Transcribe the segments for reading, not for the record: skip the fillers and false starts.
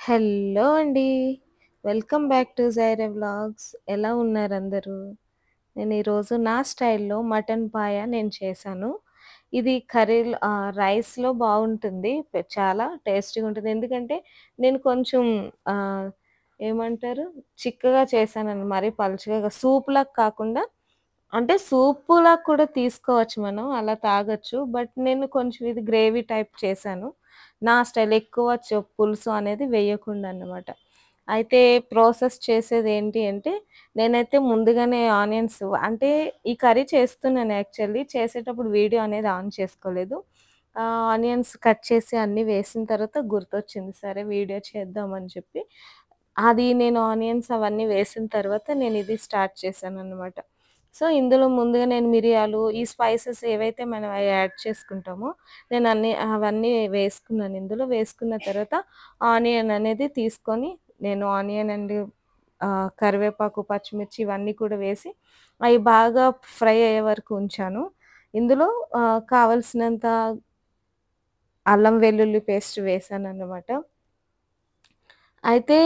Hello అండి. Welcome back to Jaira vlogs. ఎలా ఉన్నారందరూ? నేను ఈరోజు నా స్టైల్‌లో మటన్ పాయ నేను చేశాను. ఇది రైస్‌లో బావుంటుంది. చాలా టేస్టీగా ఉంటుంది. ఎందుకంటే నేను కొంచెం ఆహ్, ఏమంటారు చిక్కగా చేశానండి. మరీ పలుచగా సూప్‌లాగా కాకుండా అంటే సూపులా కూడా తీసుకోవచ్చు మనం. అలా తాగొచ్చు. బట్ నేను కొంచెం ఇది గ్రేవీ టైప్ చేశాను. నా స్టైల్ ఎక్కువ పులుసు అనేది వేయకుండా అన్నమాట. అయితే ప్రాసెస్ చేసేదేంటి అంటే, నేనైతే ముందుగానే ఆనియన్స్ అంటే ఈ కర్రీ చేస్తున్నాను యాక్చువల్లీ. చేసేటప్పుడు వీడియో అనేది ఆన్ చేసుకోలేదు. ఆనియన్స్ కట్ చేసి అన్నీ వేసిన తర్వాత గుర్తొచ్చింది. సరే వీడియో చేద్దామని చెప్పి, అది నేను ఆనియన్స్ అవన్నీ వేసిన తర్వాత నేనిది స్టార్ట్ చేశానన్నమాట. సో, ఇందులో ముందుగా నేను మిరియాలు, ఈ స్పైసెస్ ఏవైతే మనం యాడ్ చేసుకుంటామో, అవన్నీ వేసుకున్నాను ఇందులో. వేసుకున్న తర్వాత ఆనియన్ అనేది తీసుకొని, నేను ఆనియన్ అండ్ కరివేపాకు, పచ్చిమిర్చి ఇవన్నీ కూడా వేసి, అయి బాగా ఫ్రై అయ్యే వరకు ఉంచాను. ఇందులో కావాల్సినంత అల్లం వెల్లుల్లి పేస్ట్ వేశానన్నమాట. అయితే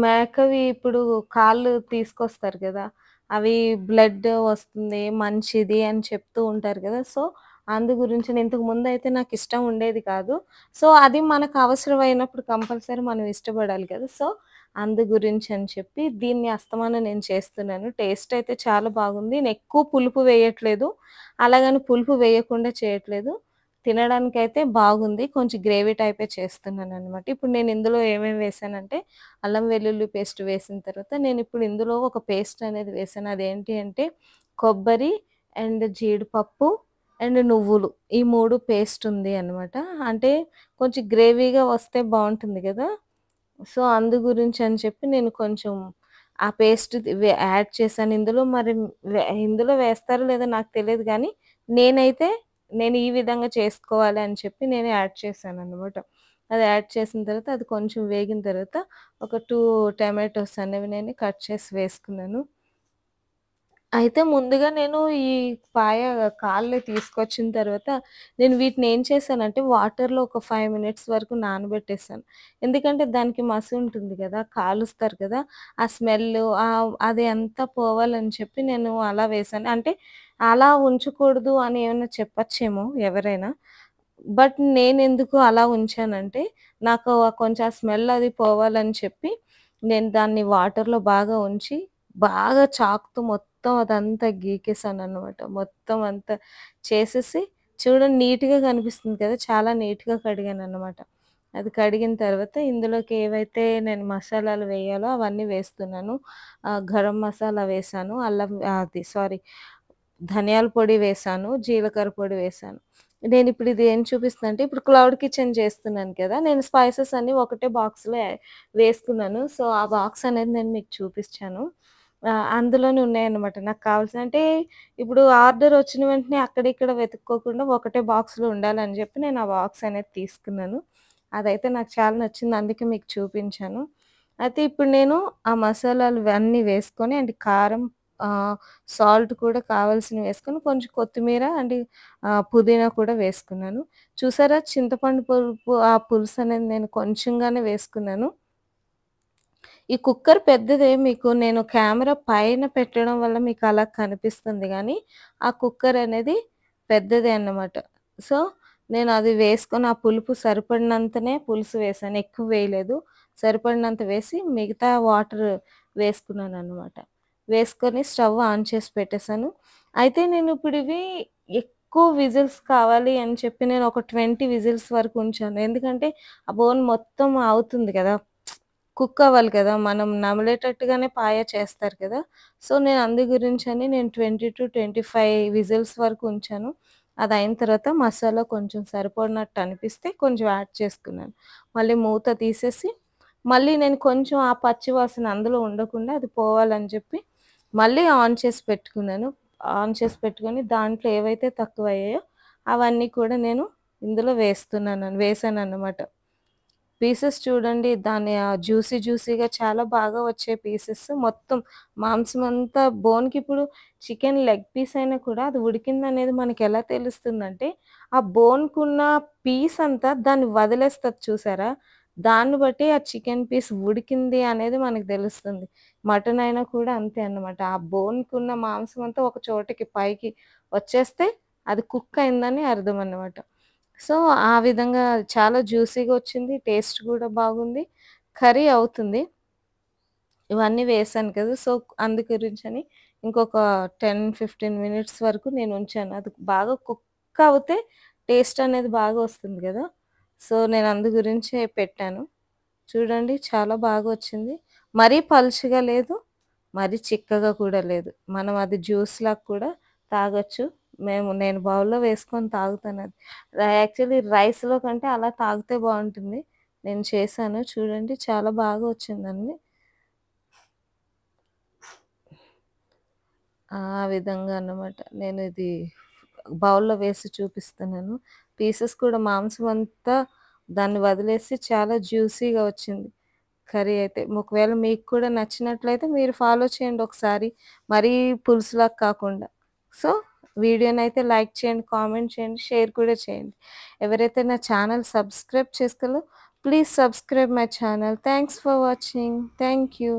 మేకవి ఇప్పుడు కాళ్ళు తీసుకొస్తారు గదా! అవి బ్లడ్ వస్తుంది, మంచిది అని చెప్తూ ఉంటారు గదా! సో, అందు గురించి ఇంతకు ముందయితే నాకిష్టం ఉండేది కాదు. సో, అది మనకు అవసరమైనప్పుడు కంపల్సరీ మనం ఇష్టపడాలి కదా! సో, అందు గురించి అని చెప్పి దీన్ని అస్తమానం నేను చేస్తున్నాను. టేస్ట్ అయితే చాలా బాగుంది. నేనెక్కువ పులుపు వేయట్లేదు. అలాగని పులుపు వేయకుండా చేయట్లేదు. తినడానికైతే బాగుంది. కొంచెం గ్రేవీ టైపే చేస్తున్నాననమాట. ఇప్పుడు నేను ఇందులో ఏమేమి వేసానంటే, అల్లం వెల్లుల్లి పేస్ట్ వేసిన తర్వాత, నేనిప్పుడు ఇందులో ఒక పేస్ట్ అనేది వేసాను. అదేంటి అంటే, కొబ్బరి అండ్ జీడిపప్పు అండ్ నువ్వులు. ఈ 3 పేస్ట్ ఉంది అనమాట. అంటే కొంచెం గ్రేవీగా వస్తే బావుంటుంది గదా! సో, అందు గురించి అని చెప్పి నేను కొంచెం ఆ పేస్ట్ యాడ్ చేశాను. ఇందులో వేస్తారో లేదో నాకు తెలీదు గానీ, నేనైతే నేను ఈ విధంగా చేసుకోవాలి అని చెప్పి నేను యాడ్ చేశాననమాట. అది యాడ్ చేసిన తర్వాత అది కొంచెం వేగిన తర్వాత ఒక 2 టమాటోస్ అనేవి నేను కట్ చేసి వేసుకున్నాను. అయితే ముందుగా నేను ఈ పాయ కాళ్ళు తీసుకొచ్చిన తర్వాత, నేను వీటిని ఏం చేశానంటే, వాటర్‌లో ఒక 5 మినిట్స్ వరకు నానబెట్టేసాను. ఎందుకంటే, దానికి మసి ఉంటుంది గదా! కాలుస్తారు కదా! ఆ స్మెల్లు అది అంతా పోవాలని చెప్పి నేను అలా వేశాను. అంటే, అలా ఉంచకూడదు అని ఏమన్నా చెప్పచ్చేమో ఎవరైనా. బట్ నేనెందుకు అలా ఉంచానంటే, నాకు కొంచెం ఆ స్మెల్ అది పోవాలని చెప్పి, నేను దాన్ని వాటర్‌లో బాగా ఉంచి, బాగా చాకుతో మొత్తం అదంతా గీకేసాననమాట. మొత్తం అంతా చేసేసి చూడండి నీట్‌గా కనిపిస్తుంది కదా! చాలా నీట్‌గా కడిగాననమాట. అది కడిగిన తర్వాత ఇందులోకి ఏవైతే నేను మసాలాలు వేయాలో అవన్నీ వేస్తున్నాను. గరం మసాలా వేశాను. ధనియాల పొడి వేశాను. జీలకర్ర పొడి వేశాను. నేనిప్పుడు ఇది ఏం చూపిస్తున్నా ఇప్పుడు క్లౌడ్ కిచెన్ చేస్తున్నాను కదా! నేను స్పైసెస్ అన్నీ ఒకటే బాక్స్‌లో వేసుకున్నాను. సో, ఆ బాక్స్ అనేది నేను మీకు చూపిచ్చాను. అందులోనే ఉన్నాయన్నమాట. నాకు కావాల్సిన అంటే ఇప్పుడు ఆర్డర్ వచ్చిన వెంటనే అక్కడ ఇక్కడ వెతుక్కోకుండా ఒకటే బాక్స్‌లో ఉండాలని చెప్పి నేను ఆ బాక్స్ అనేది తీసుకున్నాను. అదైతే నాకు చాలా నచ్చింది. అందుకే మీకు చూపించాను. అయితే ఇప్పుడు నేను ఆ మసాలాలు ఇవన్నీ వేసుకొని అండ్ కారం, ఆహ్, సాల్ట్ కూడా కావాల్సినవి వేసుకొని కొంచెం కొత్తిమీర అండ్ పుదీనా కూడా వేసుకున్నాను. చూసారా చింతపండు పులుపు ఆ పులుసనేది నేను కొంచెంగానే వేసుకున్నాను. ఈ కుక్కర్ పెద్దదే మీకు నేను కెమెరా పైన పెట్టడం వల్ల మీకలా కనిపిస్తుంది గానీ, ఆ కుక్కర్ అనేది పెద్దదే అన్నమాట. సో, నేనది వేసుకొని ఆ పులుపు సరిపడినంతనే పులుసు వేశాను. ఎక్కువ వేయలేదు. సరిపడినంత వేసి మిగతా వాటర్ వేసుకున్నాననమాట. వేసుకొని స్టవ్ ఆన్ చేసి పెట్టేసాను. అయితే నేనిప్పుడివి ఎక్కువ విజిల్స్ కావాలి అని చెప్పి నేను ఒక 20 విజిల్స్ వరకు ఉంచాను. ఎందుకంటే, ఆ బోన్ మొత్తం అవుతుంది గదా! కుక్ అవ్వాలి కదా! మనం నమిలేటట్టుగానే పాయ చేస్తారు కదా! సో, నేను అందు గురించని నేను 20-25 విజిల్స్ వరకు ఉంచాను. అదయిన తర్వాత మసాలా కొంచెం సరిపడినట్టు అనిపిస్తే కొంచెం యాడ్ చేసుకున్నాను. మళ్ళీ మూత తీసేసి, మళ్ళీ నేను కొంచెం ఆ పచ్చి వాసన అందులో ఉండకుండా అది పోవాలని చెప్పి, మళ్ళీ ఆన్ చేసి పెట్టుకున్నాను. ఆన్ చేసి పెట్టుకొని దాంట్లో ఏవైతే తక్కువయ్యాయో అవన్నీ కూడా నేను ఇందులో వేశానన్నమాట. పీసెస్ చూడండి దాని జ్యూసీగా చాలా బాగా వచ్చాయి పీసెస్. మొత్తం మాంసమంతా బోన్‌కిప్పుడు చికెన్ లెగ్ పీస్ అయినా కూడా అది ఉడికిందనేది మనకెలా తెలుస్తుందంటే, ఆ బోన్‌కున్న పీస్ అంతా దాన్ని వదిలేస్తది చూసారా? దాన్ని బట్టి ఆ చికెన్ పీస్ ఉడికింది అనేది మనకు తెలుస్తుంది. మటన్ అయినా కూడా అంతే అన్నమాట. ఆ బోన్‌కున్న మాంసం అంతా ఒక చోటకి పైకి వచ్చేస్తే అది కుక్ అయిందని అర్థం అన్నమాట. సో, ఆ విధంగా చాలా జ్యూసీగా వచ్చింది. టేస్ట్ కూడా బాగుంది. కర్రీ అవుతుంది. ఇవన్నీ వేశాను కదా! సో, అందు గురించని ఇంకొక 10, 15 మినిట్స్ వరకు నేను ఉంచాను. అది బాగా కుక్ అవుతే టేస్ట్ అనేది బాగా వస్తుంది గదా! సో, నేను అందు గురించే పెట్టాను. చూడండి చాలా బాగా వచ్చింది. మరీ పలుచగా లేదు, మరీ చిక్కగా కూడా లేదు. మనం అది జ్యూస్‌లాగా కూడా తాగొచ్చు. నేను బౌల్‌లో వేసుకొని తాగుతానది. యాక్చువల్లీ రైస్‌లో కంటే అలా తాగితే బావుంటుంది. నేను చేశాను చూడండి చాలా బాగా వచ్చిందండి. ఆ విధంగా అన్నమాట. నేనిది బౌల్‌లో వేసి చూపిస్తున్నాను. పీసెస్ కూడా మాంసం అంతా దాన్ని వదిలేసి చాలా జ్యూసీగా వచ్చింది. కర్రీ అయితే. ఒకవేళ మీకు కూడా నచ్చినట్లయితే మీరు ఫాలో చేయండి ఒకసారి. మరీ పులుసులాగా కాకుండా. సో, వీడియోనైతే లైక్ చేయండి, కామెంట్ చేయండి, షేర్ కూడా చేయండి. ఎవరైతే నా ఛానల్ సబ్స్క్రైబ్ చేసుకోలో please subscribe my channel. Thanks for watching. Thank you.